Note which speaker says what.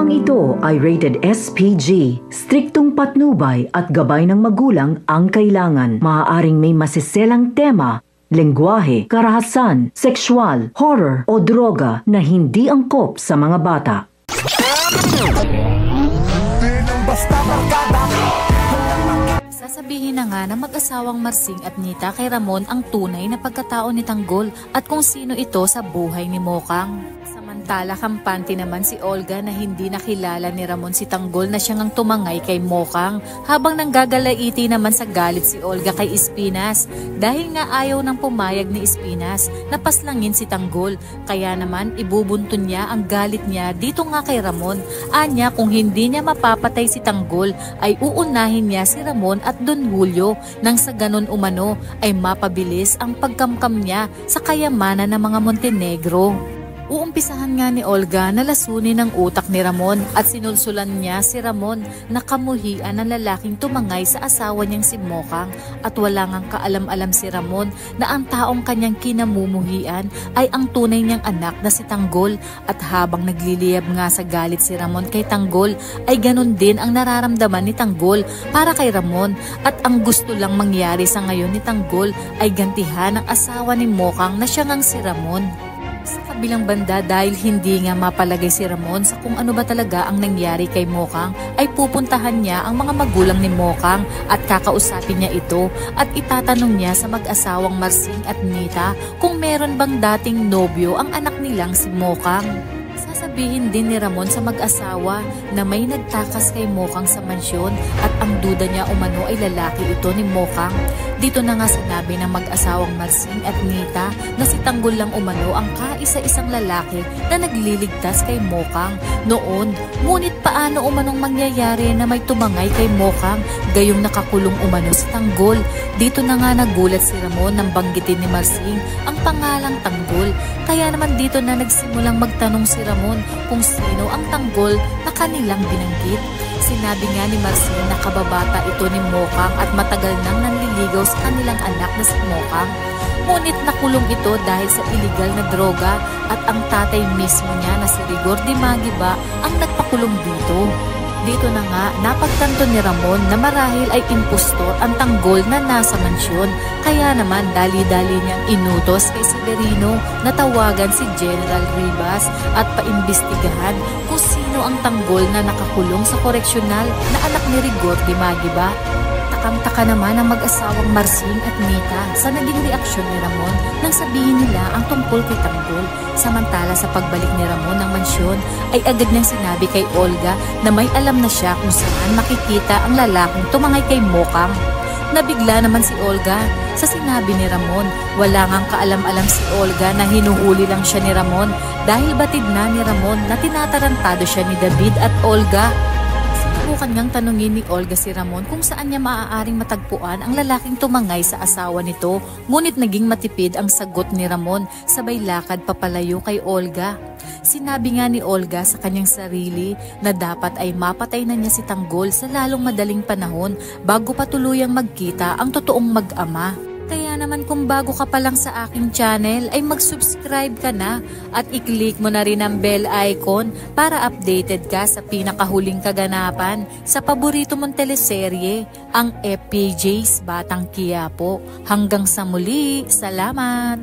Speaker 1: Programang ito ay rated SPG. Striktong patnubay at gabay ng magulang ang kailangan. Maaaring may masiselang tema, lengguwahe, karahasan, sexual, horror o droga na hindi angkop sa mga bata.
Speaker 2: Sasabihin na nga ng mag-asawang Marsing at Nita kay Ramon ang tunay na pagkatao ni Tanggol at kung sino ito sa buhay ni Mokang. Samantala kampante naman si Olga na hindi nakilala ni Ramon si Tanggol na siyang ang tumangay kay Mokang, habang nanggagalaiti naman sa galit si Olga kay Espinas dahil nga ayaw nang pumayag ni Espinas na paslangin si Tanggol, kaya naman ibubuntun niya ang galit niya dito nga kay Ramon. Anya kung hindi niya mapapatay si Tanggol ay uunahin niya si Ramon at Don Julio nang sa ganon umano ay mapabilis ang pagkamkam niya sa kayamanan ng mga Montenegro. Uumpisahan nga ni Olga na lasunin ang utak ni Ramon at sinulsulan niya si Ramon na kamuhian ng lalaking tumangay sa asawa niyang si Mokang, at wala ngang kaalam-alam si Ramon na ang taong kanyang kinamumuhian ay ang tunay niyang anak na si Tanggol. At habang nagliliyab nga sa galit si Ramon kay Tanggol ay ganun din ang nararamdaman ni Tanggol para kay Ramon, at ang gusto lang mangyari sa ngayon ni Tanggol ay gantihan ang asawa ni Mokang na siya ngang si Ramon. Sa kabilang banda, dahil hindi nga mapalagay si Ramon sa kung ano ba talaga ang nangyari kay Mokang, ay pupuntahan niya ang mga magulang ni Mokang at kakausapin niya ito at itatanong niya sa mag-asawang Marsing at Nita kung meron bang dating nobyo ang anak nilang si Mokang. Sasabihin din ni Ramon sa mag-asawa na may nagtakas kay Mokang sa mansyon at ang duda niya umano ay lalaki ito ni Mokang. Dito na nga sinabi ng mag-asawang Marsing at Nita na si Tanggol lang umano ang kaisa-isang lalaki na nagliligtas kay Mokang noon. Ngunit paano umanong mangyayari na may tumangay kay Mokang gayong nakakulong umano si Tanggol? Dito na nga nagulat si Ramon nang banggitin ni Marsing ang pangalang Tanggol. Kaya naman dito na nagsimulang magtanong si Ramon kung sino ang Tanggol na kanilang binanggit. Sinabi nga ni Marsing na kababata ito ni Mokang at matagal nang nanliligaw sa kanilang anak na si Mokang. Ngunit nakulong ito dahil sa iligal na droga at ang tatay mismo niya na si Rigor Dimagiba ang nagpakulong dito. Dito na nga napagtanto ni Ramon na marahil ay impostor ang Tanggol na nasa mansyon, kaya naman dali-dali niyang inutos kay Severino na tawagan si General Ribas at paimbestigahan kung sino ang Tanggol na nakakulong sa koreksyonal na anak ni Rigor Dimagiba. Takam-taka naman ang mag-asawang Marsing at Nita sa naging reaksyon ni Ramon nang sabihin nila ang tungkol kay Tanggol. Samantala sa pagbalik ni Ramon ng mansyon ay agad niyang sinabi kay Olga na may alam na siya kung saan makikita ang lalaking tumangay kay Mokang. Nabigla naman si Olga sa sinabi ni Ramon. Wala ngang kaalam-alam si Olga na hinuhuli lang siya ni Ramon dahil batid na ni Ramon na tinatarantado siya ni David at Olga. Sinubukan ngang tanungin ni Olga si Ramon kung saan niya maaaring matagpuan ang lalaking tumangay sa asawa nito, ngunit naging matipid ang sagot ni Ramon, sabay lakad papalayo kay Olga. Sinabi nga ni Olga sa kanyang sarili na dapat ay mapatay na niya si Tanggol sa lalong madaling panahon bago pa tuluyang magkita ang totoong mag-ama. Kaya naman kung bago ka pa lang sa aking channel ay mag-subscribe ka na at i-click mo na rin ang bell icon para updated ka sa pinakahuling kaganapan sa paborito mong teleserye, ang FPJ's Batang Quiapo. Hanggang sa muli, salamat!